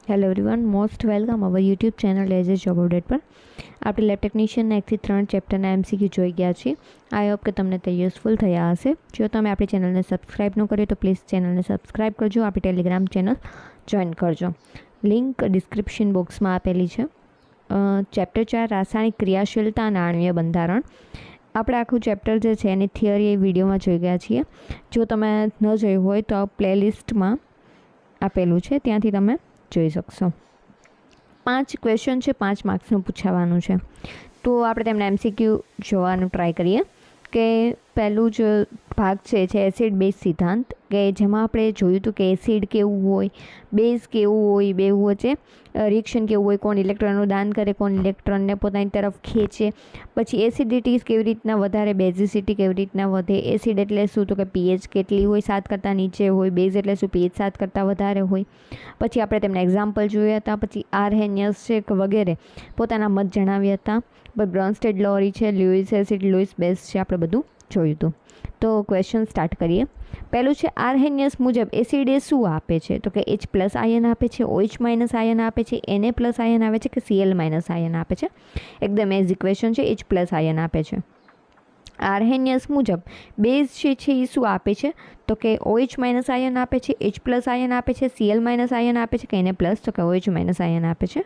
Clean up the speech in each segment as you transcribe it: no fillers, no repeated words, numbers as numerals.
Hello everyone, most welcome our YouTube channel as a job update પર. આપણે lab ટેકનિશિયનના 1 થી 3 ચેપ્ટરના MCQ જોઈ ગયા છીએ. આઈ હોપ કે તમને તે યુઝફુલ થયા હશે. જો તમે આપણી ચેનલને સબસ્ક્રાઈબ ન કરી તો પ્લીઝ ચેનલને સબસ્ક્રાઈબ કરજો. આપણી ટેલિગ્રામ ચેનલ જોઈન કરજો. લિંક ડિસ્ક્રિપ્શન બોક્સમાં આપેલી છે. ચેપ્ટર 4 રાસાયણિક ક્રિયાશીલતા અને આણ્વીય બંધારણ. આપણે આખું ચેપ્ટર જે છે એની થિયરી એ વિડીયોમાં જોઈ ગયા છીએ. જો તમે ન જોયું હોય તો પ્લેલિસ્ટમાં આપેલું છે, ત્યાંથી તમે જોઈ શકશો. 5 ક્વેશ્ચન છે, 5 માર્ક્સનું પૂછાવાનું છે. તો આપણે તેમના MCQ જોવાનું ટ્રાય કરીએ. કે પહેલું જ ભાગ છે એસિડ બેઝ સિદ્ધાંત, કે જેમાં આપણે જોયું હતું કે એસિડ કેવું હોય, બેઝ કેવું હોય, બે વચ્ચે રિએક્શન કેવું હોય, કોણ ઇલેક્ટ્રોનનું દાન કરે, કોણ ઇલેક્ટ્રોનને પોતાની તરફ ખેંચે, પછી એસિડિટી કેવી રીતના વધારે, બેઝિસિટી કેવી રીતના વધે. એસિડ એટલે શું, તો કે pH કેટલી હોય, 7 કરતાં નીચે હોય. બેઝ એટલે શું, pH 7 કરતાં વધારે હોય. પછી આપણે તેમના એક્ઝામ્પલ જોયા હતા. પછી આર્હેનિયસ છે વગેરે પોતાના મત જણાવ્યા હતા. બ્રોન્સ્ટેડ લોરી છે, લ્યુઇસ એસિડ, લ્યુઇસ બેઝ છે, આપણે બધું જોયું હતું. તો ક્વેશ્ચન સ્ટાર્ટ કરીએ. પહેલું છે આર્હેનિયસ મુજબ એસિડ એ શું આપે છે, તો કે H+ આયન આપે છે, OH- આયન આપે છે, Na+ આયન આવે છે, કે Cl- આયન આપે છે. એકદમ એઝી ક્વેશ્ચન છે. H+ આયન આપે છે. આર્હેનિયસ મુજબ બેઝ છે એ શું આપે છે, તો કે OH- આયન આપે છે, H+ આયન આપે છે, Cl- આયન આપે છે, કે Na+, તો કે OH- આયન આપે છે.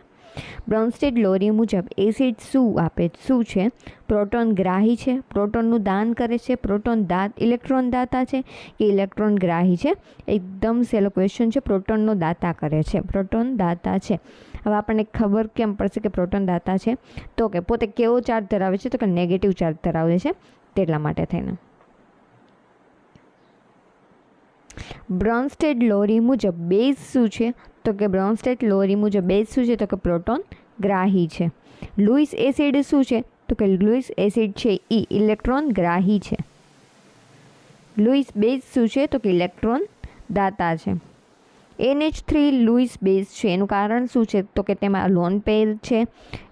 બ્રોન્સ્ટેડ લોરી મુજબ એસિડ શું છે, પ્રોટોન ગ્રાહી છે, પ્રોટોનનું દાન કરે છે, ઇલેક્ટ્રોન દાતા છે, કે ઇલેક્ટ્રોન ગ્રાહી છે. એકદમ સહેલો ક્વેશ્ચન છે. પ્રોટોનનો દાતા કરે છે, પ્રોટોન દાતા છે. હવે આપણને ખબર કેમ પડશે કે પ્રોટોન દાતા છે, તો કે પોતે કેવો ચાર્જ ધરાવે છે, તો કે નેગેટિવ ચાર્જ ધરાવે છે, તેટલા માટે થઈને. બ્રોન્સ્ટેડ લોરી મુજબ બેઝ શું છે, તો કે બ્રોન્સ્ટેડ લોરી મુજબ બેઝ શું છે, તો કે પ્રોટોન ગ્રાહી છે. લુઇસ એસિડ શું છે, તો કે લુઇસ એસિડ છે એ ઇલેક્ટ્રોન ગ્રાહી છે. લુઇસ બેઝ શું છે, તો કે ઇલેક્ટ્રોન દાતા છે. NH3 લુઇસ બેઝ છે, એનું કારણ શું છે, તો કે તેમાં લોન પેર છે,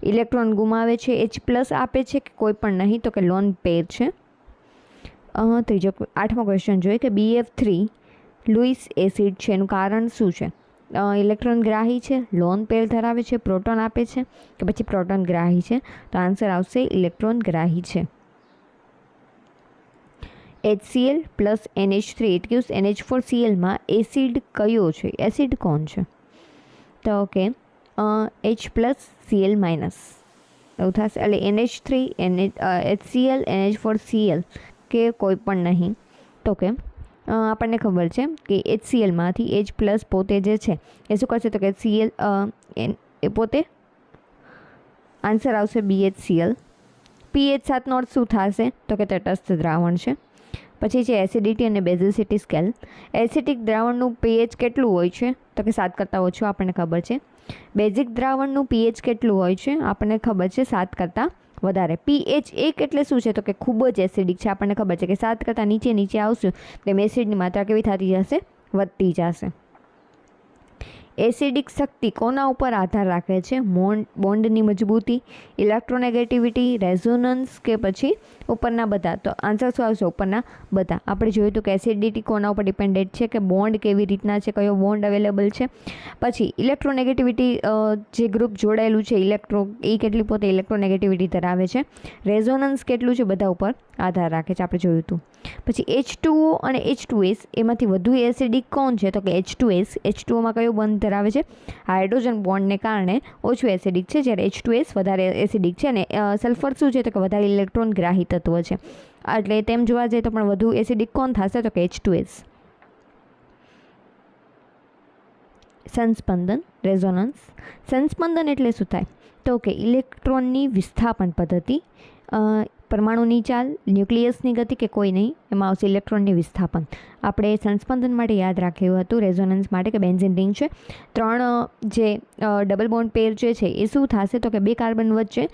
ઇલેક્ટ્રોન ગુમાવે છે, H+ આપે છે, કે કોઈ પણ નહીં, તો કે લોન પેર છે. ત્રીજો 8મો ક્વેશ્ચન જોઈએ કે BF3 લુઇસ એસિડ છે, એનું કારણ શું છે. ઇલેક્ટ્રોન ગ્રાહી છે, લોન પેર ધરાવે છે, પ્રોટોન આપે છે, કે પછી પ્રોટોન ગ્રાહી છે. તો આન્સર આવશે ઇલેક્ટ્રોન ગ્રાહી છે. HCl + NH3 it gives NH4Cl acid કયો છે, એસિડ કોણ છે, તો કે H+ Cl- એવું થશે. એટલે NH3 HCl NH4Cl કે કોઈ પણ નહીં, તો કે આપણને ખબર છે કે HClમાંથી H+ પોતે જે છે એ શું કરશે, તો કે Cl એ પોતે આન્સર આવશે BHCl. pH 7 નો અર્થ શું થશે, તો કે તટસ્થ દ્રાવણ છે. પછી છે એસિડિટી અને બેઝિસિટી સ્કેલ. એસિડિક દ્રાવણનું pH કેટલું હોય છે, તો કે 7 કરતાં ઓછું, આપણને ખબર છે. બેઝિક દ્રાવણનું pH કેટલું હોય છે, આપણને ખબર છે 7 કરતાં વધારે. pH 1 એટલે શું છે, તો કે ખૂબ જ એસિડિક છે. આપણને ખબર છે કે 7 કરતાં નીચે આવશું તેમ એસિડની માત્રા કેવી થતી જશે, વધતી જશે. એસિડિક શક્તિ કોના ઉપર આધાર રાખે છે, બોન્ડની મજબૂતી, ઇલેક્ટ્રોનેગેટિવિટી, રેઝોનન્સ, કે પછી ઉપરના બધા. તો આન્સર શું આવશે, ઉપરના બધા. આપણે જોયું હતું કે એસિડિટી કોના ઉપર ડિપેન્ડેન્ટ છે, કે બોન્ડ કેવી રીતના છે, કયો બોન્ડ અવેલેબલ છે. પછી ઇલેક્ટ્રોનેગેટિવિટી, જે ગ્રુપ જોડાયેલું છે એ કેટલી પોતે ઇલેક્ટ્રોનેગેટિવિટી ધરાવે છે. રેઝોનન્સ કેટલું છે, બધા ઉપર આધાર રાખે છે, આપણે જોયું હતું. પછી H2O અને H2S એમાંથી વધુ એસિડિક કોણ છે, તો કે H2S. H2Oમાં કયો બોન્ડ ધરાવે છે, હાઇડ્રોજન બોન્ડને કારણે ઓછું એસિડિક છે, જ્યારે H2S વધારે એસિડિક છે. અને સલ્ફર શું છે, તો કે વધારે ઇલેક્ટ્રોન ગ્રાહી તત્વ છે. એટલે તેમ જોવા જઈએ તો પણ વધુ એસિડિક કોણ થશે, તો કે H2S. સંસ્પંદન, રેઝોનન્સ. સંસ્પંદન એટલે શું થાય, તો કે ઇલેક્ટ્રોનની વિસ્થાપન પદ્ધતિ. પરમાણુની ચાલ, ન્યુક્લિયસની ગતિ, કે કોઈ નહીં, એમાં આવશે ઇલેક્ટ્રોનની વિસ્થાપન. આપણે સંસ્પંદન માટે યાદ રાખ્યું હતું, રેઝોનન્સ માટે કે બેન્ઝીન રિંગ છે. 3 જે ડબલ બોન્ડ પેર જે છે એ શું થશે, તો કે 2 કાર્બન વચ્ચે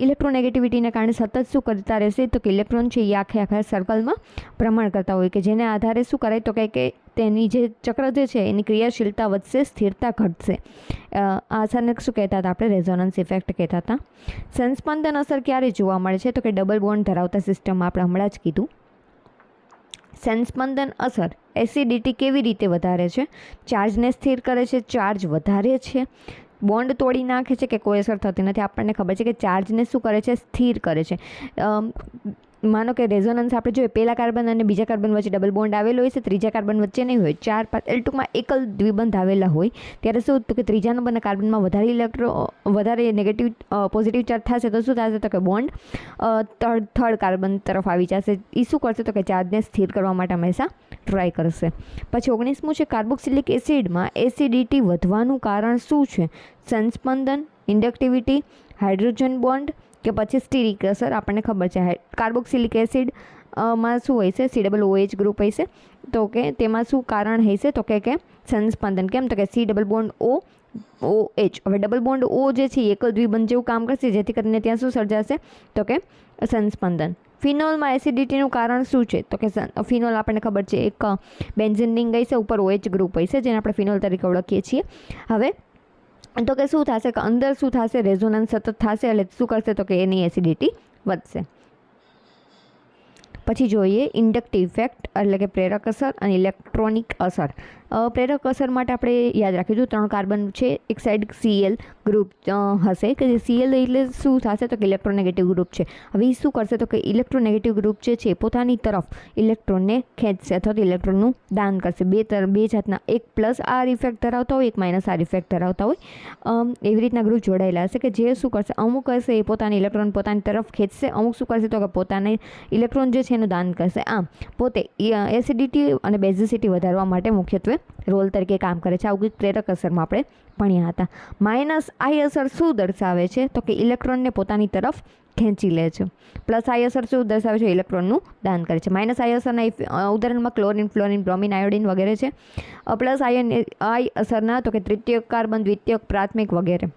ઇલેક્ટ્રોનેગેટિવિટીને કારણે સતત શું કરતા રહેશે, તો કે ઇલેક્ટ્રોન છે એ આખા સર્કલમાં ભ્રમણ કરતા હોય, કે જેને આધારે શું કરે, તો કે તેની જે ચક્ર જે છે એની ક્રિયાશીલતા વધશે, સ્થિરતા ઘટશે. આ અસરને શું કહેતા હતા આપણે, રેઝોનન્સ ઇફેક્ટ કહેતા હતા. સંસ્પંદન અસર ક્યારે જોવા મળે છે, તો કે ડબલ બોન્ડ ધરાવતા સિસ્ટમમાં. આપણે હમણાં જ કીધું. સંસ્પંદન અસર એસિડિટી કેવી રીતે વધારે છે? ચાર્જને સ્થિર કરે છે, ચાર્જ વધારે છે, બોન્ડ તોડી નાખે છે કે કોઈ અસર થતી નથી? આપણને ખબર છે કે ચાર્જને શું કરે છે? સ્થિર કરે છે. માનો કે રેઝોનન્સ આપણે જોઈએ, પહેલા કાર્બન અને બીજા કાર્બન વચ્ચે ડબલ બોન્ડ આવેલો હોય છે, ત્રીજા કાર્બન વચ્ચે નહીં હોય, 4 5 ટૂંકમાં એકલ દ્વિબંધ આવેલા હોય, ત્યારે શું તો કે ત્રીજા નંબરના કાર્બનમાં વધારે નેગેટિવ પોઝિટિવ ચાર્જ થશે તો શું થશે? તો કે બોન્ડ થર્ડ કાર્બન તરફ આવી જશે. એ શું કરશે? તો કે ચાર્જને સ્થિર કરવા માટે હંમેશા ટ્રાય કરશે. પછી 19મું છે, કાર્બોક્સિલિક એસિડમાં એસિડિટી વધવાનું કારણ શું છે? સંસ્પંદન, ઇન્ડક્ટિવિટી, હાઇડ્રોજન બોન્ડ કે પછી સ્ટીરિક અસર? આપણને ખબર છે કાર્બોક્સિલિક એસિડ માં શું હોય છે? COOH ગ્રુપ હોય છે. તો કે તેમાં શું કારણ હોય છે? તો કે સંસ્પંદન. કેમ? તો કે C ડબલ બોન્ડ OH. હવે ડબલ બોન્ડ O જે છે એકલ દ્વિબંધ જેવું કામ કરશે, જેથી કરીને ત્યાં શું સર્જાશે? તો કે સંસ્પંદન. ફિનોલમાં એસિડિટીનું કારણ શું છે? તો કે ફિનોલ આપણને ખબર છે એક બેન્ઝીન રિંગ હોય છે, ઉપર OH ગ્રુપ હોય છે, જેને આપણે ફિનોલ તરીકે ઓળખીએ છીએ. હવે તો કે શું થશે? કે અંદર શું થશે? રેઝોનન્સ સતત થશે, એટલે શું કરશે? તો કે એની એસિડિટી વધશે. પછી જોઈએ ઇન્ડક્ટિવ ઇફેક્ટ એટલે કે પ્રેરક અસર અને ઇલેક્ટ્રોનિક અસર. પ્રેરક અસર માટે આપણે યાદ રાખીશું 3 કાર્બન છે, એક સાઈડ Cl ગ્રુપ હશે કે જે Cl એટલે શું થશે? તો કે ઇલેક્ટ્રોનેગેટિવ ગ્રુપ છે. હવે એ શું કરશે? તો કે ઇલેક્ટ્રોનેગેટિવ ગ્રુપ જે છે પોતાની તરફ ઇલેક્ટ્રોનને ખેંચશે અથવા તો ઇલેક્ટ્રોનનું દાન કરશે. બે જાતના, એક પ્લસ આર ઇફેક્ટ ધરાવતા હોય, એક માઇનસ આર ઇફેક્ટ ધરાવતા હોય. એવી રીતના ગ્રુપ જોડાયેલા હશે કે જે શું કરશે? અમુક હશે એ પોતાની ઇલેક્ટ્રોન પોતાની તરફ ખેંચશે, અમુક શું કરશે? તો કે પોતાને ઇલેક્ટ્રોન જે છે એનું દાન કરશે. આમ પોતે એસિડિટી અને બેઝિસિટી વધારવા માટે મુખ્યત્વે રોલ તરીકે કામ કરે છે. આવું પ્રેરક અસરમાં આપણે ભણ્યા હતા. માઇનસ આઈ અસર શું દર્શાવે છે? તો કે ઇલેક્ટ્રોનને પોતાની તરફ ખેંચી લે છે. પ્લસ આઈ અસર શું દર્શાવે છે? ઇલેક્ટ્રોનનું દાન કરે છે. માઇનસ આઈ અસરના ઉદાહરણમાં ક્લોરિન, ફ્લોરિન, બ્રોમિન, આયોડિન વગેરે છે. પ્લસ આઈ અસરના તો કે તૃતીયક કાર્બન, દ્વિતીયક, પ્રાથમિક વગેરે.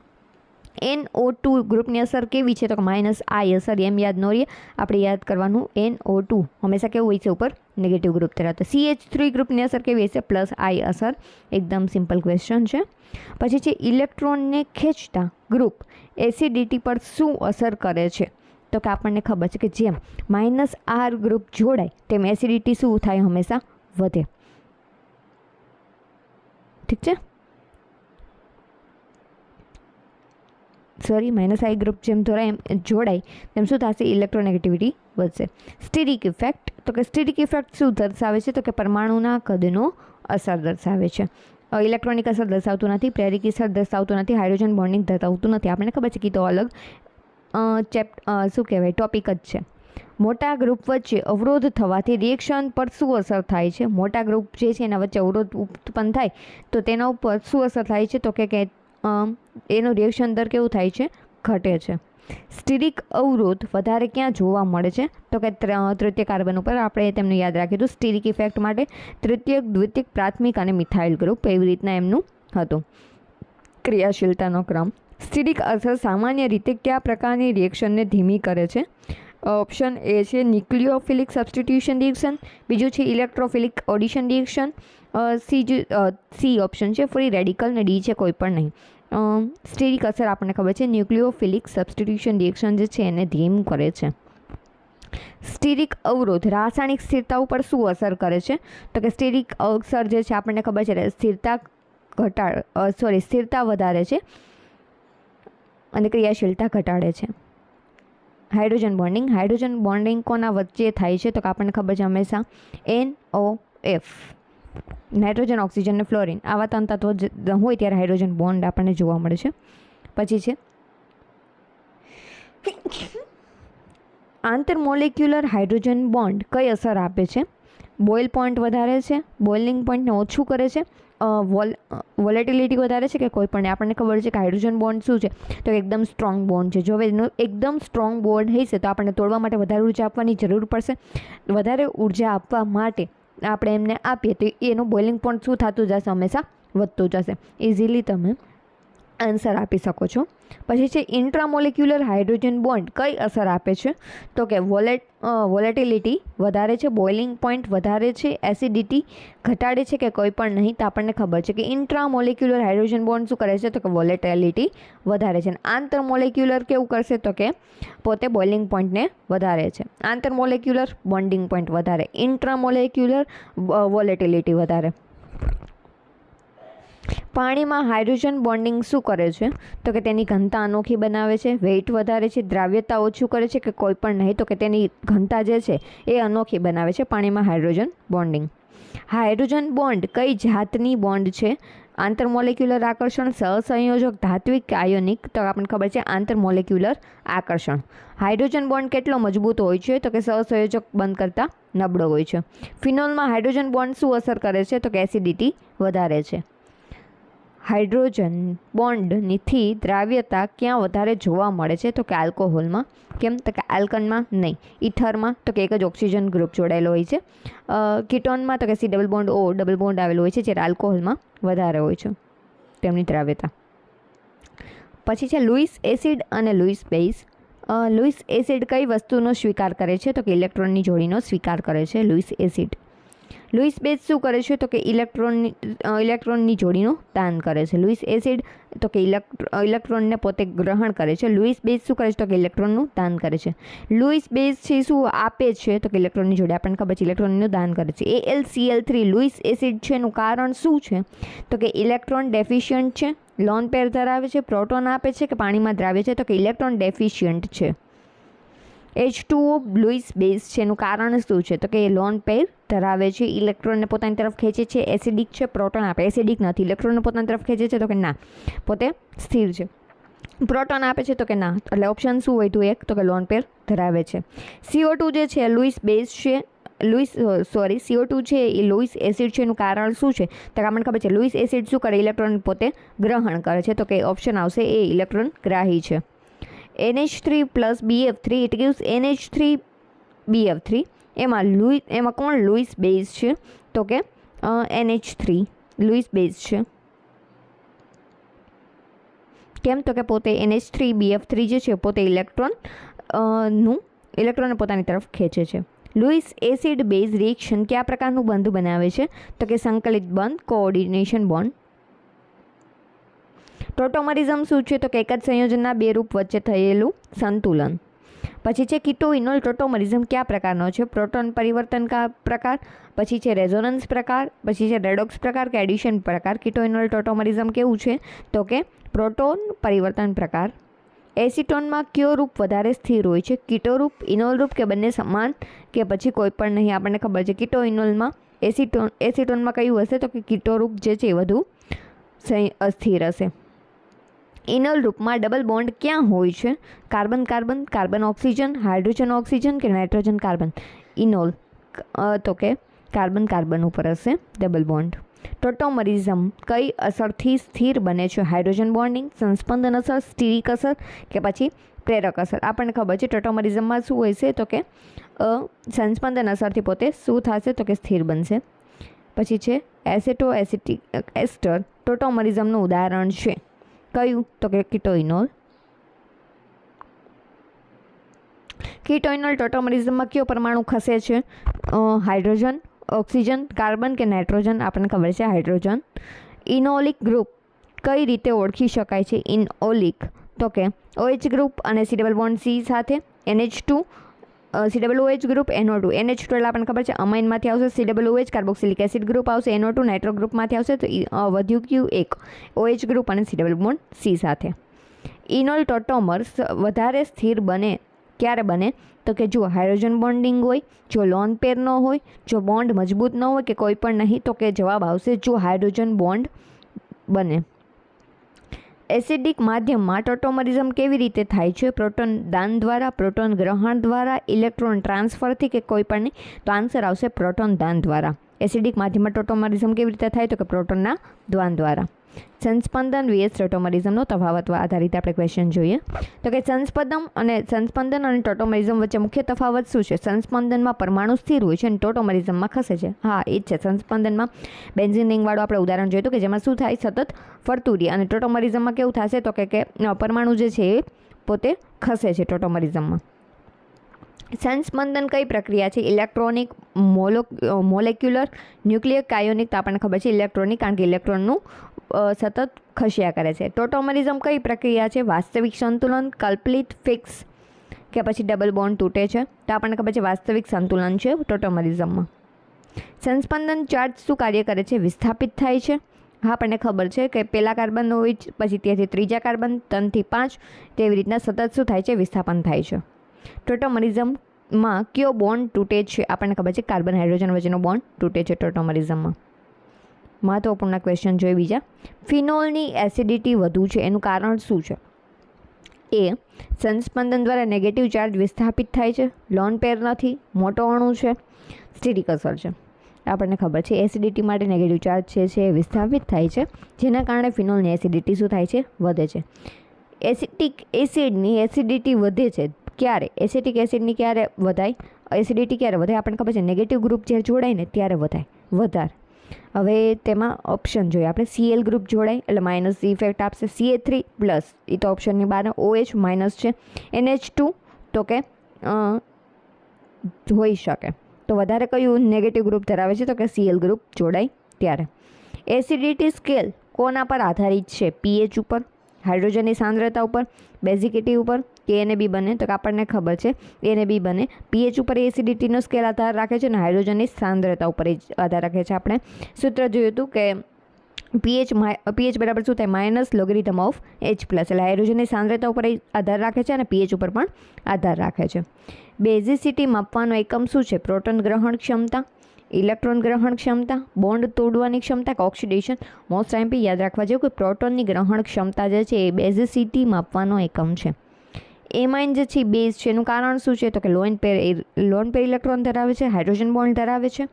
NO2 ગ્રુપની અસર કેવી છે? તો કે માઇનસ આઈ અસર. એમ યાદ ન રહીએ, આપણે યાદ કરવાનું NO2 હંમેશા કેવું હોય છે? ઉપર નેગેટિવ ગ્રુપ ધરાવતો. CH3 ગ્રુપની અસર કેવી હશે? પ્લસ આઈ અસર. એકદમ સિમ્પલ ક્વેશ્ચન છે. પછી છે ઇલેક્ટ્રોનને ખેંચતા ગ્રુપ એસિડિટી પર શું અસર કરે છે? તો કે આપણને ખબર છે કે જેમ માઇનસ આર ગ્રુપ જોડાય તેમ એસિડિટી શું થાય? હંમેશા વધે. ઠીક છે. માઇનસ આઈ ગ્રુપ જેમ જોડાય તેમ શું થશે? ઇલેક્ટ્રોનેગેટિવિટી વધશે. સ્ટીરિક ઇફેક્ટ. તો કે સ્ટીરિક ઇફેક્ટ શું દર્શાવે છે? તો કે પરમાણુના કદનો અસર દર્શાવે છે. ઇલેક્ટ્રોનિક અસર દર્શાવતું નથી, પ્રેરિક અસર દર્શાવતું નથી, હાઇડ્રોજન બોન્ડિંગ દર્શાવતું નથી. આપણને ખબર છે કે તો અલગ શું કહેવાય ટોપિક જ છે. મોટા ગ્રુપ વચ્ચે અવરોધ થવાથી રિએક્શન પર શું અસર થાય છે? મોટા ગ્રુપ જે છે એના વચ્ચે અવરોધ ઉત્પન્ન થાય તો તેના ઉપર શું અસર થાય છે? તો કે એનું રિએક્શન દર કેવું થાય છે? ઘટે છે. સ્ટીરિક અવરોધ વધારે ક્યાં જોવા મળે છે? તો કે તૃતીય કાર્બન ઉપર. આપણે તેમને યાદ રાખીએ તો સ્ટીરિક ઇફેક્ટ માટે તૃતીયક, દ્વિતીયક, પ્રાથમિક અને મિથાઇલ ગ્રુપ એવી રીતના એમનું હતું ક્રિયાશીલતાનો ક્રમ. સ્ટીરિક અસર સામાન્ય રીતે કયા પ્રકારની રિએક્શનને ધીમી કરે છે? ઓપ્શન એ છે ન્યુક્લિયોફિલિક સબસ્ટિટ્યુશન રિએક્શન, બીજું છે electrophilic audition reaction, C option છે ફ્રી રેડિકલ ને ડી છે કોઈ પણ નહીં. સ્ટીરિક અસર આપણને ખબર છે ન્યુક્લિયોફિલિક સબસ્ટિટ્યુશન રિએક્શન જે છે એને ધીમું કરે છે. સ્ટીરિક અવરોધ રાસાયણિક સ્થિરતા ઉપર શું અસર કરે છે? તો કે સ્ટીરિક અસર જે છે આપણને ખબર છે સ્થિરતા વધારે છે અને ક્રિયાશીલતા ઘટાડે છે. હાઇડ્રોજન બોન્ડિંગ કોના વચ્ચે થાય છે? તો કે આપણને ખબર છે હંમેશા NOF, નાઇટ્રોજન, ઓક્સિજન અને ફ્લોરિન આવા 3 તત્વો હોય ત્યારે હાઇડ્રોજન બોન્ડ આપણને જોવા મળે છે. પછી છે આંતરમોલેક્યુલર હાઇડ્રોજન બોન્ડ કઈ અસર આપે છે? બોઇલ પોઈન્ટ વધારે છે, બોઇલિંગ પોઈન્ટને ઓછું કરે છે, વોલેટિલિટી વધારે છે કે કોઈ પણ? આપણને ખબર છે કે હાઇડ્રોજન બોન્ડ શું છે? તો એકદમ સ્ટ્રોંગ બોન્ડ છે. જો એનો એકદમ સ્ટ્રોંગ બોન્ડ હશે તો આપણને તોડવા માટે વધારે ઉર્જા આપવાની જરૂર પડશે. વધારે ઉર્જા આપવા માટે આપણે એમને આપીએ તો એનું બોઇલિંગ પોઈન્ટ શું થતું જશે? હંમેશા વધતું જશે. ઇઝીલી તમે આન્સર આપી શકો છો. પછી છે ઇન્ટ્રામોલેક્યુલર હાઇડ્રોજન બોન્ડ કઈ અસર આપે છે? તો કે વોલેટિલિટી વધારે છે, બોઇલિંગ પોઈન્ટ વધારે છે, એસિડિટી ઘટાડે છે કે કોઈ પણ નહીં? તો આપણને ખબર છે કે ઇન્ટ્રામોલેક્યુલર હાઇડ્રોજન બોન્ડ શું કરે છે? તો કે વોલેટિલિટી વધારે છે. અને આંતરમોલેક્યુલર કેવું કરશે? તો કે પોતે બોઇલિંગ પોઈન્ટને વધારે છે. આંતરમોલેક્યુલર બોન્ડિંગ પોઈન્ટ વધારે, ઇન્ટ્રામોલેક્યુલર વોલેટિલિટી વધારે. પાણીમાં હાઇડ્રોજન બોન્ડિંગ શું કરે છે? તો કે તેની ઘનતા અનોખી બનાવે છે, વેઇટ વધારે છે, દ્રાવ્યતા ઓછું કરે છે કે કોઈ પણ નહીં? તો કે તેની ઘનતા જે છે એ અનોખી બનાવે છે પાણીમાં હાઇડ્રોજન બોન્ડિંગ. હાઇડ્રોજન બોન્ડ કઈ જાતની બોન્ડ છે? આંતરમોલેક્યુલર આકર્ષણ, સહસંયોજક, ધાત્વિક કે આયોનિક? તો આપણને ખબર છે આંતરમોલેક્યુલર આકર્ષણ. હાઇડ્રોજન બોન્ડ કેટલો મજબૂત હોય છે? તો કે સહસંયોજક બંધ કરતાં નબળો હોય છે. ફિનોલમાં હાઇડ્રોજન બોન્ડ શું અસર કરે છે? તો કે એસિડિટી વધારે છે. હાઇડ્રોજન બોન્ડની દ્રાવ્યતા ક્યાં વધારે જોવા મળે છે? તો કે આલ્કોહોલમાં. કેમ? તો કે આલ્કનમાં નહીં. ઇથરમાં તો કે એક જ ઓક્સિજન ગ્રુપ જોડાયેલો હોય છે. કીટોનમાં તો કે C double bond O double bond આવેલો હોય છે, જ્યારે આલ્કોહોલમાં વધારે હોય છે તેમની દ્રાવ્યતા. પછી છે લુઈસ એસિડ અને લુઈસ બેઝ. લુઈસ એસિડ કઈ વસ્તુનો સ્વીકાર કરે છે? તો કે ઇલેક્ટ્રોનની જોડીનો સ્વીકાર કરે છે લુઈસ એસિડ. લુઈસ બેઝ શું કરે છે? તો કે ઇલેક્ટ્રોનની જોડીનું દાન કરે છે. લુઈસ એસિડ તો કે ઇલેક્ટ્રોનને પોતે ગ્રહણ કરે છે. લુઈસ બેઝ શું કરે છે? તો કે ઇલેક્ટ્રોનનું દાન કરે છે. લુઈસ બેઝ છે શું આપે છે? તો કે ઇલેક્ટ્રોનની જોડી. આપણને ખબર છે ઇલેક્ટ્રોનનું દાન કરે છે. AlCl3 લુઈસ એસિડ છે એનું કારણ શું છે? તો કે ઇલેક્ટ્રોન ડેફિશિયન્ટ છે, લોન પેર ધરાવે છે, પ્રોટોન આપે છે કે પાણીમાં દ્રાવ્ય છે? તો કે ઇલેક્ટ્રોન ડેફિશિયન્ટ છે. H2O લુઈસ બેઝ છે એનું કારણ શું છે? તો કે એ લોન પેર ધરાવે છે, ઇલેક્ટ્રોનને પોતાની તરફ ખેંચે છે, એસિડિક છે, પ્રોટોન આપે. એસિડિક નથી. ઇલેક્ટ્રોનને પોતાની તરફ ખેંચે છે? તો કે ના, પોતે સ્થિર છે. પ્રોટોન આપે છે? તો કે ના. એટલે ઓપ્શન શું હોય? તો એક તો કે લોન પેર ધરાવે છે. CO2 જે છે લુઈસ બેઝ છે, CO2 છે એ લુઈસ એસિડ છે એનું કારણ શું છે? તો આપણને ખબર છે લુઈસ એસિડ શું કરે? ઇલેક્ટ્રોન પોતે ગ્રહણ કરે છે. તો કે ઓપ્શન આવશે એ, ઇલેક્ટ્રોન ગ્રાહી છે. NH3 + BF3 it gives NH3BF3. એમાં કોણ લુઈસ બેઝ છે? તો કે NH3 લુઈસ બેઝ છે. કેમ? તો કે પોતે NH3BF3 જે છે પોતે ઇલેક્ટ્રોનને પોતાની તરફ ખેંચે છે. લુઈસ એસિડ બેઝ રિએક્શન કયા પ્રકારનું બંધ બનાવે છે? તો કે સંકલિત બંધ, કોઓર્ડિનેશન બોન્ડ. ટોટોમરિઝમ શું છે? તો કે એક જ સંયોજનના બે રૂપ વચ્ચે થયેલું સંતુલન. પછી છે કીટોઇનોલ ટોટોમરિઝમ કયા પ્રકારનો છે? પ્રોટોન પરિવર્તન પ્રકાર, પછી છે રેઝોનન્સ પ્રકાર, પછી છે રેડોક્સ પ્રકાર કે એડિશન પ્રકાર. કીટોઇનોલ ટોટોમરિઝમ કેવું છે? તો કે પ્રોટોન પરિવર્તન પ્રકાર. એસિટોનમાં કયો રૂપ વધારે સ્થિર હોય છે? કીટો રૂપ, ઇનોલ રૂપ કે બંને સમાન કે પછી કોઈ પણ નહીં? આપણને ખબર છે કીટોઇનોલમાં એસિટોનમાં કયું હશે? તો કે કીટો રૂપ જે છે એ વધુ અસ્થિર હશે. ઇનોલ રૂપમાં ડબલ બોન્ડ ક્યાં હોય છે? Carbon carbon, carbon oxygen, hydrogen oxygen કે નાઇટ્રોજન કાર્બન? ઇનોલ તો કે કાર્બન કાર્બન ઉપર હશે ડબલ બોન્ડ. ટોટોમરિઝમ કઈ અસરથી સ્થિર બને છે? હાઇડ્રોજન બોન્ડિંગ, સંસ્પંદન અસર, સ્ટીરિક અસર કે પછી પ્રેરક અસર? આપણને ખબર છે ટોટોમરિઝમમાં શું હોય છે? તો કે સંસ્પંદન અસરથી પોતે શું થશે? તો કે સ્થિર બનશે. પછી છે એસેટો એસિટિક એસ્ટર ટોટોમરિઝમનું ઉદાહરણ છે. કયું? તો કે કીટોઇનોલ. કીટોઇનોલ ટોટોમરિઝમમાં કયો પરમાણુ ખસે છે? હાઇડ્રોજન, ઓક્સિજન, કાર્બન કે નાઇટ્રોજન? આપણને ખબર છે હાઇડ્રોજન. ઇનોલિક ગ્રુપ કઈ રીતે ઓળખી શકાય છે? ઇનઓલિક તો કે OH ગ્રુપ અને C ડબલ બોન્ડ C સાથે, NH2 COOH group, NO2. NH2 એટલે આપણને ખબર છે અમાઇનમાંથી આવશે, COOH કાર્બોક્સિલિક એસિડ ગ્રુપ આવશે, NO2 નાઇટ્રો ગ્રુપમાંથી આવશે. તો વધ્યું કયું? એક OH ગ્રુપ અને C ડબલ બોન્ડ C સાથે. ઇનોલ ટોટોમર્સ વધારે સ્થિર બને ક્યારે બને? તો કે જો હાઇડ્રોજન બોન્ડિંગ હોય, જો લોન પેર ન હોય, જો બોન્ડ મજબૂત ન હોય કે કોઈ પણ નહીં? તો કે જવાબ આવશે જો હાઇડ્રોજન બોન્ડ બને. એસિડિક માધ્યમમાં ટોટોમરિઝમ કેવી રીતે થાય છે? પ્રોટોન દાન દ્વારા, પ્રોટોન ગ્રહણ દ્વારા, ઇલેક્ટ્રોન ટ્રાન્સફરથી કે કોઈ પણ નહીં? તો આન્સર આવશે પ્રોટોન દાન દ્વારા. એસિડિક માધ્યમમાં ટોટોમરિઝમ કેવી રીતે થાય? તો કે પ્રોટોનના દાન દ્વારા. સંસ્પંદન vs ટોટોમરિઝમનો તફાવત આધારિત આપણે ક્વેશ્ચન જોઈએ. તો કે સંસ્પંદન અને ટોટોમરિઝમ વચ્ચે મુખ્ય તફાવત શું છે? સંસ્પંદનમાં પરમાણુ સ્થિર હોય છે અને ટોટોમરિઝમમાં ખસે છે. હા, એ જ છે. સંસ્પંદનમાં બેન્ઝીન રિંગવાળું આપણે ઉદાહરણ જોયું કે જેમાં શું થાય, સતત ફરતું રહે, અને ટોટોમરિઝમમાં કેવું થશે તો કે પરમાણુ જે છે એ પોતે ખસે છે ટોટોમરિઝમમાં. સંસ્પંદન કઈ પ્રક્રિયા છે? Electronic, molecular, nuclear, ionic. તો આપણને ખબર છે ઇલેક્ટ્રોનિક, કારણ કે ઇલેક્ટ્રોનનું સતત ખસ્યા કરે છે. ટોટોમરિઝમ કઈ પ્રક્રિયા છે? વાસ્તવિક સંતુલન, કલ્પિત, ફિક્સ કે પછી ડબલ બોન્ડ તૂટે છે? તો આપણને ખબર છે વાસ્તવિક સંતુલન છે ટોટોમરિઝમમાં. સંસ્પંદન ચાર્જ શું કાર્ય કરે છે? વિસ્થાપિત થાય છે. હા, આપણને ખબર છે કે પહેલા કાર્બન હોય પછી ત્યાંથી ત્રીજા કાર્બન, 3 થી 5, તેવી રીતના સતત શું થાય છે? વિસ્થાપન થાય છે. ટોટોમરિઝમમાં કયો બોન્ડ તૂટે છે? આપણને ખબર છે કાર્બન હાઇડ્રોજન વચ્ચેનો બોન્ડ તૂટે છે ટોટોમરિઝમમાં. મહત્વપૂર્ણ ક્વેશ્ચન જોઈએ બીજા. ફિનોલની એસિડિટી વધુ છે, એનું કારણ શું છે? એ, સંસ્પંદન દ્વારા નેગેટિવ ચાર્જ વિસ્થાપિત થાય છે, લોન પેર નથી, મોટો અણુ છે, સ્ટીરિક અસર છે. આપણને ખબર છે એસિડિટી માટે નેગેટિવ ચાર્જ છે એ વિસ્થાપિત થાય છે, જેના કારણે ફિનોલની એસિડિટી શું થાય છે? વધે છે. એસિટિક એસિડની એસિડિટી વધે છે ક્યારે? એસિટિક એસિડની ક્યારે વધાય? એસિડિટી ક્યારે વધે? આપણને ખબર છે નેગેટિવ ગ્રુપ જ્યારે જોડાય ને ત્યારે વધારે. હવે તેમાં ઓપ્શન જોઈએ આપણે. Cl ગ્રુપ જોડાય એટલે માઇનસ ઇફેક્ટ આપશે. Ca3 પ્લસ, એ તો ઓપ્શનની બહાર. OH માઇનસ છે. NH2 તો કે હોઈ શકે. તો વધારે કયું નેગેટિવ ગ્રુપ ધરાવે છે? તો કે Cl ગ્રુપ જોડાય ત્યારે. એસિડિટી સ્કેલ કોના પર આધારિત છે? pH ઉપર, હાઇડ્રોજનની સાંદ્રતા ઉપર, બેઝિકિટી ઉપર કે A અને B બને? તો કે આપણને ખબર છે A અને B બને. pH ઉપર એસિડિટીનો સ્કેલ આધાર રાખે છે અને હાઇડ્રોજનની સાંદ્રતા ઉપર આધાર રાખે છે. આપણે સૂત્ર જોયું હતું કે pH બરાબર શું થાય? Minus logarithm of H plus. એટલે હાઇડ્રોજનની સાંદ્રતા ઉપર આધાર રાખે છે અને pH ઉપર પણ આધાર રાખે છે. બેઝિસિટી માપવાનો એકમ શું છે? પ્રોટોન ગ્રહણ ક્ષમતા, ઇલેક્ટ્રોન ગ્રહણ ક્ષમતા, બોન્ડ તોડવાની ક્ષમતા કે ઓક્સિડેશન? મોસ્ટ ટાઈમ યાદ રાખવા જેવું કે પ્રોટોનની ગ્રહણ ક્ષમતા જે છે એ બેઝિસિટી માપવાનો એકમ છે. એમાઇન જે છે બેઝ છે, એનું કારણ શું છે? તો કે લોન પેર ઇલેક્ટ્રોન ધરાવે છે, હાઇડ્રોજન બોન્ડ ધરાવે છે,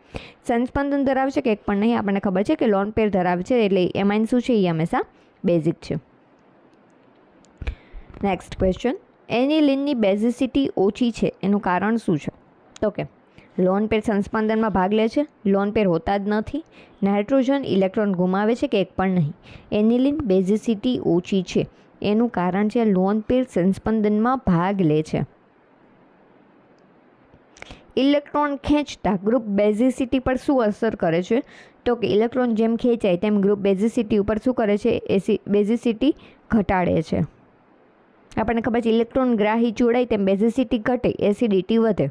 સંસ્પંદન ધરાવે છે કે એક પણ નહીં? આપણને ખબર છે કે લોન પેર ધરાવે છે, એટલે એમાઇન શું છે? એ હંમેશા બેઝિક છે. Next question. એનિલિનની બેઝિસિટી ઓછી છે, એનું કારણ શું છે? તો કે લોન પેર સંસ્પંદનમાં ભાગ લે છે, લોન પેર હોતા જ નથી, નાઇટ્રોજન ઇલેક્ટ્રોન ગુમાવે છે કે એક પણ નહીં? એનિલિન બેઝિસિટી ઓછી છે, એનું કારણ છે લોન પેર સંસ્પંદનમાં ભાગ લે છે. ઇલેક્ટ્રોન ખેંચતા ગ્રુપ બેઝિસિટી પર શું અસર કરે છે? તો કે ઇલેક્ટ્રોન જેમ ખેંચાય તેમ ગ્રુપ બેઝિસિટી ઉપર શું કરે છે? બેઝિસિટી ઘટાડે છે. આપણને ખબર છે ઇલેક્ટ્રોન ગ્રાહી જોડાય તેમ બેઝિસિટી ઘટે, એસિડિટી વધે.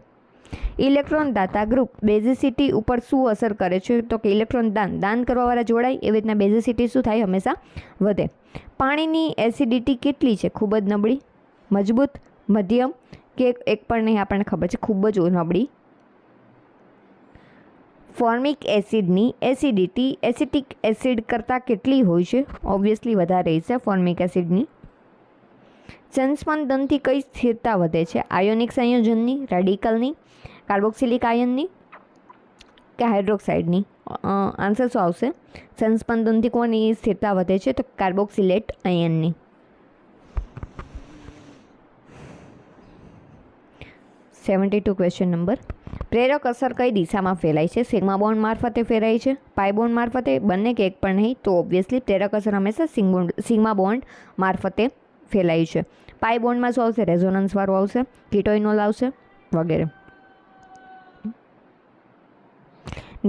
ઇલેક્ટ્રોન દાતા ગ્રુપ બેઝિસિટી ઉપર શું અસર કરે છે? તો કે ઇલેક્ટ્રોન દાન કરવાવાળા જોડાય એવી રીતના બેઝિસિટી શું થાય? હંમેશા વધે. પાણીની એસિડિટી કેટલી છે? ખૂબ જ નબળી, મજબૂત, મધ્યમ કે એક પણ નહીં? આપણને ખબર છે ખૂબ જ નબળી. ફોર્મિક એસિડની એસિડિટી એસિટિક એસિડ કરતાં કેટલી હોય છે? ઓબ્વિયસલી વધારે છે ફોર્મિક એસિડની. સંસ્પંદનથી કઈ સ્થિરતા વધે છે? આયોનિક સંયોજનની, રેડિકલની, કાર્બોક્સિલિક આયનની કે હાઇડ્રોક્સાઇડની? આન્સર શું આવશે? સંસ્પંદનથી કોની સ્થિરતા વધે છે? તો કાર્બોક્સિલેટ આયનની. 72 question number. પ્રેરક અસર કઈ દિશામાં ફેલાય છે? સિગ્મા બોન્ડ મારફતે ફેલાય છે, પાઈ બોન્ડ મારફતે, બંને કે એક પણ નહીં? તો ઓબ્વિયસલી પ્રેરક અસર હંમેશા સિગ્મા બોન્ડ મારફતે ફેલાય છે. પાઈ બોન્ડમાં શું આવશે? રેઝોનન્સવાળું આવશે, કીટોઇનોલ આવશે વગેરે.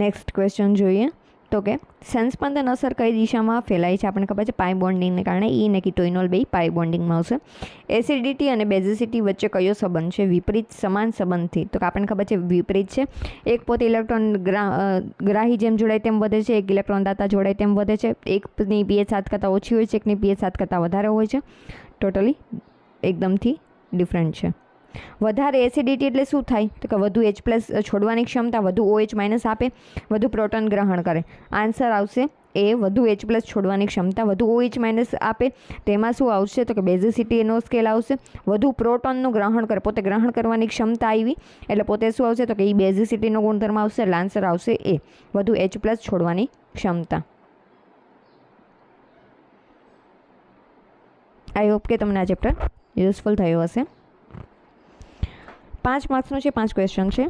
નેક્સ્ટ ક્વેશ્ચન જોઈએ. તો કે સંસ્પંદન અસર કઈ દિશામાં ફેલાય છે? આપણને ખબર છે પાઈ બોન્ડિંગને કારણે. ઈ અને કીટોઇનોલ બે પાઈ બોન્ડિંગમાં આવશે. એસિડિટી અને બેઝિસિટી વચ્ચે કયો સંબંધ છે? વિપરીત સમાન સંબંધથી. તો આપણને ખબર છે વિપરીત છે. એક પોતે ઇલેક્ટ્રોન ગ્રાહી જેમ જોડાય તેમ વધે છે, એક ઇલેક્ટ્રોન દાતા જોડાય તેમ વધે છે. એકની pH 7 કરતાં ઓછી હોય છે, એકની pH 7 કરતાં વધારે હોય છે. ટોટલી એકદમથી ડિફરન્ટ છે. વધારે એસિડિટી એટલે શું થાય? તો કે વધુ H પ્લસ છોડવાની ક્ષમતા, વધુ OH માઇનસ આપે, વધુ પ્રોટોન ગ્રહણ કરે. આન્સર આવશે એ, વધુ H પ્લસ છોડવાની ક્ષમતા, વધુ OH માઇનસ આપે. તેમાં શું આવશે? તો કે બેઝિસિટીનો સ્કેલ આવશે. વધુ પ્રોટોનનું ગ્રહણ કરે, પોતે ગ્રહણ કરવાની ક્ષમતા આવી એટલે પોતે શું આવશે? તો કે એ બેઝિસિટીનો ગુણધર્મ આવશે. એટલે આન્સર આવશે એ, વધુ H પ્લસ છોડવાની ક્ષમતા. આઈ હોપ કે તમને આ ચેપ્ટર યુઝફુલ થયું હશે. 5 માર્ક્સનું છે, 5 ક્વેશ્ચન છે.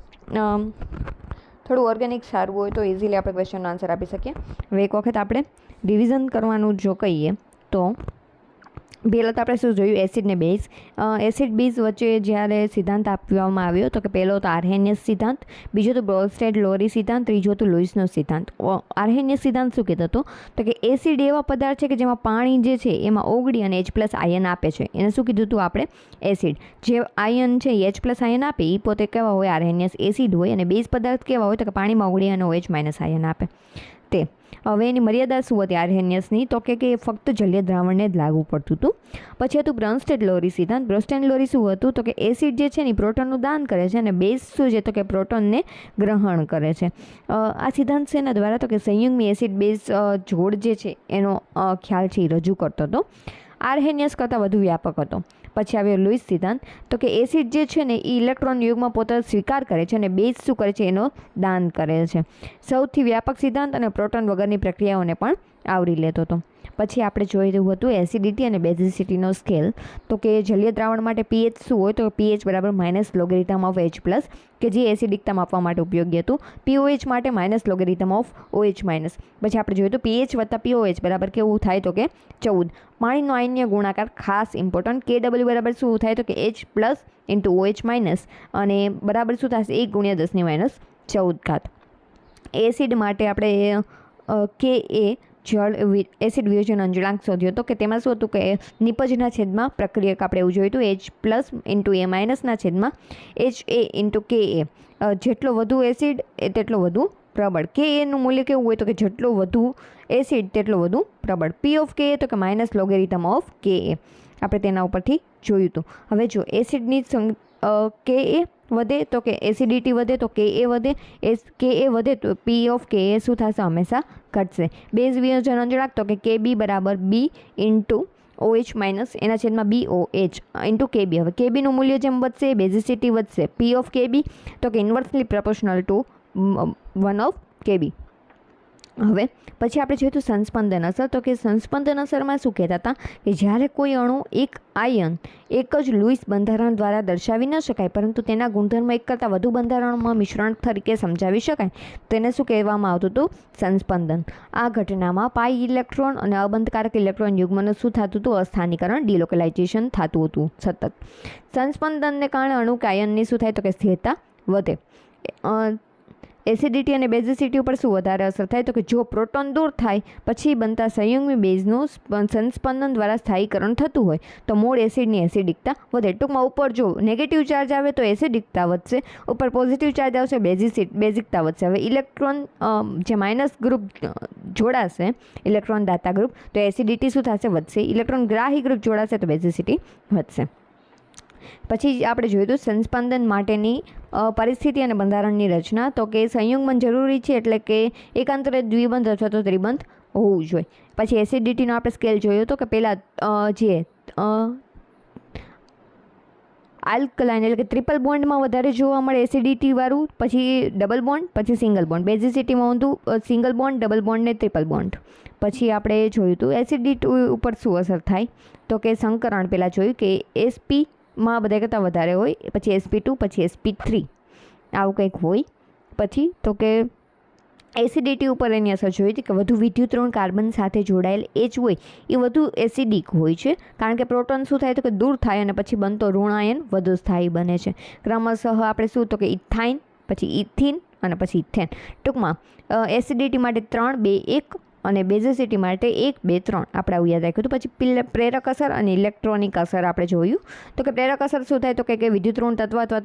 થોડું ઓર્ગેનિક સારું હોય તો ઇઝીલી આપણે ક્વેશ્ચનનો આન્સર આપી શકીએ. હવે એક વખત આપણે રિવિઝન કરવાનું જો કહીએ તો પહેલાં તો આપણે શું જોયું, એસિડ ને બેઝ. એસિડ બેઝ વચ્ચે જ્યારે સિદ્ધાંત આપવામાં આવ્યો તો કે પહેલો તો આર્હેનિયસ સિદ્ધાંત, બીજો તો બ્રોન્સ્ટેડ-લોરી સિદ્ધાંત, ત્રીજો તો લુઈસનો સિદ્ધાંત. આર્હેનિયસ સિદ્ધાંત શું કહેતો હતો તો કે એસિડ એવા પદાર્થ છે કે જેમાં પાણી જે છે એમાં ઓગળી અને H+ આયન આપે છે. એને શું કીધું હતું આપણે? એસિડ. જે આયન છે એ H+ આયન આપે એ પોતે કેવા હોય? આર્હેનિયસ એસિડ હોય. અને બેઝ પદાર્થ કેવા હોય તો કે પાણીમાં ઓગળી અને OH- આયન આપે તે. હવે એની મર્યાદા શું હતી આર્હેનિયસની તો કે ફક્ત જલીય દ્રાવણને જ લાગુ પડતું હતું. પછી હતું બ્રોન્સ્ટેડ-લોરી સિદ્ધાંત. બ્રોન્સ્ટેડ-લોરી શું હતું તો કે એસિડ જે છે ને પ્રોટોનનું દાન કરે છે અને બેઝ શું છે તો કે પ્રોટોનને ગ્રહણ કરે છે. આ સિદ્ધાંત છે એના દ્વારા તો કે સંયુગ્મી એસિડ બેઝ જોડ જે છે એનો ખ્યાલ છે એ રજૂ કરતો હતો. આર્હેનિયસ કરતાં વધુ વ્યાપક હતો. પછી આવ્યો લુઈસ સિદ્ધાંત. તો કે એસિડ જે છે ને એ ઇલેક્ટ્રોન યુગમાં પોતે સ્વીકાર કરે છે અને બેઝ શું કરે છે એનો દાન કરે છે. સૌથી વ્યાપક સિદ્ધાંત અને પ્રોટોન વગરની પ્રક્રિયાઓને પણ આવરી લેતો હતો. પછી આપણે જોયું હતું એસિડિટી અને બેઝિસિટીનો સ્કેલ. તો કે જલીય દ્રાવણ માટે pH શું હોય તો pH બરાબર -લોગેરિધમ(H+) કે જે એસિડિકતા માપવા માટે ઉપયોગી હતું. pOH માટે -લોગેરિધમ(OH-). પછી આપણે જોયું હતું pH વત્તા pOH બરાબર કેવું થાય તો કે 14. પાણીનો આયનીય ગુણાકાર ખાસ ઇમ્પોર્ટન્ટ. Kw બરાબર શું થાય તો કે H+ × OH- અને બરાબર શું થશે 1 × 10⁻14. એસિડ માટે આપણે Ka જળ એસિડ વિયોજન અંજળાંક શોધ્યો હતો કે તેમાં શું હતું કે નિપજના છેદમાં પ્રક્રિયક આપણે એવું જોયું હતું H+ × A- ના છેદમાં Ha × Ka. જેટલો વધુ એસિડ તેટલો વધુ પ્રબળ. Kaનું મૂલ્ય કેવું હોય તો કે જેટલો વધુ એસિડ તેટલો વધુ પ્રબળ. P of Ka તો કે -લોગેરિધમ(Ka). આપણે તેના ઉપરથી જોયું હતું. હવે જો એસિડની Ka વધે તો કે એસિડિટી વધે તો Ka વધે. Ka વધે તો P of Ka શું થશે? હંમેશા ઘટશે. બેઝ વિયોજન અંજળાંક તો કે Kb બરાબર B × OH- એના છેદમાં BOH × Kb. હવે Kbનું મૂલ્ય જેમ વધશે બેઝિસિટી વધશે. P of Kb તો કે ઇન્વર્સલી પ્રોપોર્શનલ ટુ 1 of Kb. હવે પછી આપણે જોયું હતું સંસ્પંદન અસર. તો કે સંસ્પંદન અસરમાં શું કહેતા હતા કે જ્યારે કોઈ અણુ એક આયન એક જ લુઈસ બંધારણ દ્વારા દર્શાવી ન શકાય પરંતુ તેના ગુણધર્મ એક કરતાં વધુ બંધારણોમાં મિશ્રણ તરીકે સમજાવી શકાય તેને શું કહેવામાં આવતું હતું? સંસ્પંદન. આ ઘટનામાં પાઈ ઇલેક્ટ્રોન અને અબંધકારક ઇલેક્ટ્રોન યુગ્મનું શું થતું હતું? અસ્થાનીકરણ ડિલોકેલાઇઝેશન થતું હતું સતત. સંસ્પંદનને કારણે અણુ કે આયનની શું થાય તો કે સ્થિરતા વધે. એસિડિટી અને બેઝિસિટી ઉપર શું વધારે અસર થાય તો કે જો પ્રોટોન દૂર થાય પછી બનતા સંયુગ્મી બેઝનું સંસ્પંદન દ્વારા સ્થાયીકરણ થતું હોય તો મૂળ એસિડની એસિડિકતા વધે. ટૂંકમાં ઉપર જો નેગેટિવ ચાર્જ આવે તો એસિડિકતા વધશે, ઉપર પોઝિટિવ ચાર્જ આવશે બેઝિકતા વધશે. હવે ઇલેક્ટ્રોન જે માઇનસ ગ્રુપ જોડાશે ઇલેક્ટ્રોન દાતા ગ્રુપ તો એસિડિટી શું થશે? વધશે. ઇલેક્ટ્રોન ગ્રાહી ગ્રુપ જોડાશે તો બેઝિસિટી વધશે. પછી આપણે જોયું હતું સંસ્પંદન માટેની પરિસ્થિતિ અને બંધારણની રચના. તો કે સંયુગ્મન જરૂરી છે એટલે કે એકાંતરે દ્વિબંધ અથવા તો ત્રિબંધ હોવું જોઈએ. પછી એસિડિટીનો આપણે સ્કેલ જોયો હતો કે પહેલાં જે આલ્કલાઇન એટલે કે ટ્રિપલ બોન્ડમાં વધારે જોવા મળે એસિડિટીવાળું, પછી ડબલ બોન્ડ, પછી સિંગલ બોન્ડ. બેઝિસિટીમાં ઊંધું સિંગલ બોન્ડ, ડબલ બોન્ડ ને ટ્રિપલ બોન્ડ. પછી આપણે જોયું હતું એસિડિટી ઉપર શું અસર થાય તો કે સંકરણ પહેલાં જોયું કે SP માં બધા કરતાં વધારે હોય, પછી sp2, પછી sp3 આવું કંઈક હોય. પછી તો કે એસિડિટી ઉપર એની અસર જોઈ હતી કે વધુ વિદ્યુતઋણ કાર્બન સાથે જોડાયેલ H હોય એ વધુ એસિડિક હોય છે કારણ કે પ્રોટોન શું થાય તો કે દૂર થાય અને પછી બનતો ઋણ આયન વધુ સ્થાયી બને છે. ક્રમશઃ આપણે શું તો કે ઇથાઇન, પછી ઇથિન અને પછી ઇથેન. ટૂંકમાં એસિડિટી માટે 3, 2, 1 અને બેઝિસિટી માટે 1, 2, 3 આપણે આવું યાદ રાખ્યું હતું. પછી પ્રેરક અસર અને ઇલેક્ટ્રોનિક અસર આપણે જોયું તો કે પ્રેરક અસર શું થાય તો કે વિદ્યુતઋણ તત્વ અથવા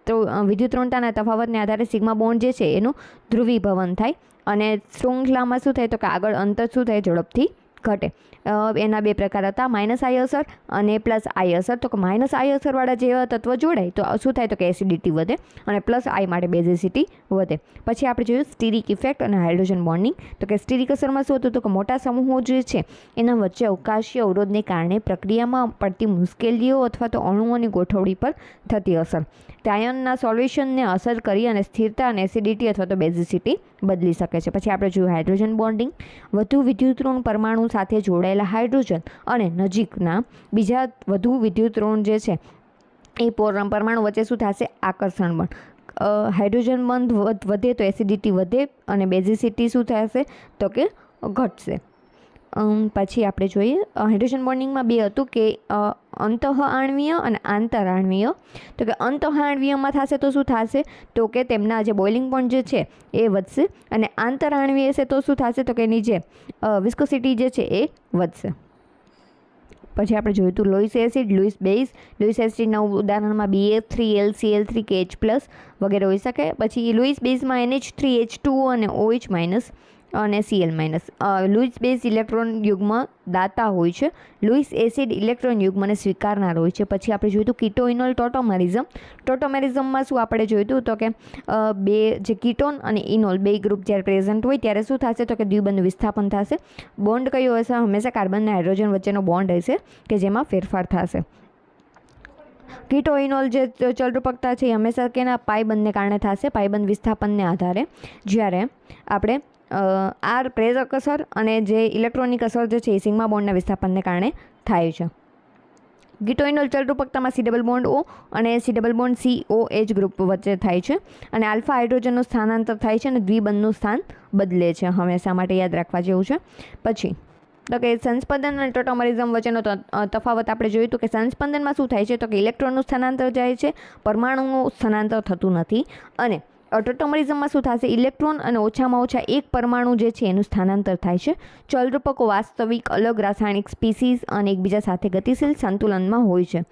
તો વિદ્યુતઋણતાના તફાવતને આધારે સિગ્મા બોન્ડ જે છે એનું ધ્રુવીભવન થાય અને શૃંખલામાં શું થાય તો કે આગળ અંતર શું થાય ઝડપથી ઘટે. એના બે પ્રકાર હતા, -I અસર અને +I અસર. તો કે -I અસરવાળા જેવા તત્વ જોડાય તો શું થાય તો કે એસિડિટી વધે અને +I માટે બેઝિસિટી વધે. પછી આપણે જોયું સ્ટીરિક ઇફેક્ટ અને હાઇડ્રોજન બોન્ડિંગ. તો કે સ્ટીરિક અસરમાં શું હતું તો કે મોટા સમૂહો જે છે એના વચ્ચે અવકાશીય અવરોધને કારણે પ્રક્રિયામાં પડતી મુશ્કેલીઓ અથવા તો અણુઓની ગોઠવણી પર થતી અસર. તે આયનના સોલ્યુશનને અસર કરી અને સ્થિરતા અને એસિડિટી અથવા તો બેઝિસિટી બદલી શકે છે. પછી આપણે જોયું હાઇડ્રોજન બોન્ડિંગ. વધુ વિદ્યુતઋણ પરમાણુ સાથે જોડાયેલા હાઇડ્રોજન અને નજીકના બીજા વધુ વિદ્યુત ઋણ જે છે એ પરમાણુ વચ્ચે શું થશે? આકર્ષણ બળ. હાઇડ્રોજન બંધ વધે તો એસિડિટી વધે અને બેઝિસિટી શું થશે? તો કે ઘટશે. પછી આપણે જોઈએ હાઇડ્રોજન બોન્ડિંગમાં બે હતું કે અંતઃઆણવીય અને આંતરાણવીય. તો કે અંતઃઆણવીયમાં થશે તો શું થશે? તો કે તેમના જે બોઇલિંગ પોઈન્ટ જે છે એ વધશે અને આંતરાણવીય છે તો શું થશે? તો કે એની જે વિસ્કોસિટી જે છે એ વધશે. પછી આપણે જોયું હતું લોઇસ એસિડ, લुईस બેઝ. લुईस એસિડના ઉદાહરણમાં BF3, LCl3, KH+ વગેરે હોઈ શકે. પછી લुईस બેઝમાં NH3, H2O અને OH- અને Cl-. લुईस બેઝ ઇલેક્ટ્રોન યુગ્મ દાતા હોય છે. લुईस એસિડ ઇલેક્ટ્રોન યુગ્મને સ્વીકારનાર હોય છે. પછી આપણે જોયું હતું કીટોઇનોલ ટોટોમેરિઝમ. ટોટોમેરિઝમમાં શું આપણે જોયું હતું? તો કે બે જે કીટોન અને ઇનોલ બે ગ્રુપ જ્યારે પ્રેઝન્ટ હોય ત્યારે શું થશે? તો કે દ્વિબંધ વિસ્થાપન થશે. બોન્ડ કયો હશે? હંમેશા કાર્બન અને હાઇડ્રોજન વચ્ચેનો બોન્ડ હશે કે જેમાં ફેરફાર થશે. કીટોઇનોલ જે ચલરૂપકતા છે એ હંમેશા કેના? પાયબંધને કારણે થશે, પાયબંધ વિસ્થાપનને આધારે. જ્યારે આપણે આર પ્રેરક અસર અને જે ઇલેક્ટ્રોનિક અસર જે છે એ સિગ્મા બોન્ડના વિસ્થાપનને કારણે થાય છે. કીટોઇનોલ ચલરૂપકતામાં C+O અને C+COH ગ્રુપ વચ્ચે થાય છે અને આલ્ફા હાઇડ્રોજનનું સ્થાનાંતર થાય છે અને દ્વિબંધનું સ્થાન બદલે છે. હંમેશા માટે યાદ રાખવા જેવું છે. પછી તો કે સંસ્પંદન અને ટોટોમેરિઝમ વચ્ચેનો તફાવત આપણે જોયું હતું કે સંસ્પંદનમાં શું થાય છે? તો કે ઇલેક્ટ્રોનનું સ્થાનાંતર જાય છે, પરમાણુનું સ્થાનાંતર થતું નથી. અને ટોટોમેરિઝમમાં શું થશે? ઇલેક્ટ્રોન અને ઓછામાં ઓછા એક પરમાણુ જે છે એનું સ્થાનાંતર થાય છે. ચલરૂપકો વાસ્તવિક અલગ રાસાયણિક સ્પીસીઝ અને એકબીજા સાથે ગતિશીલ સંતુલનમાં હોય છે.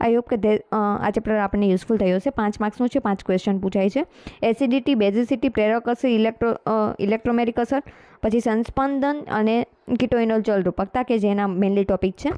આઈ હોપ કે આ ચેપ્ટર આપણને યુઝફુલ થયો હશે. 5 માર્ક્સનું છે, 5 ક્વેશ્ચન પૂછાય છે. એસિડિટી, બેઝિસિટી, પ્રેરક અસર, ઇલેક્ટ્રોમેરિક અસર, પછી સંસ્પંદન અને કીટોઇનોલ ચલરૂપકતા કે જેના મેનલી ટોપિક છે.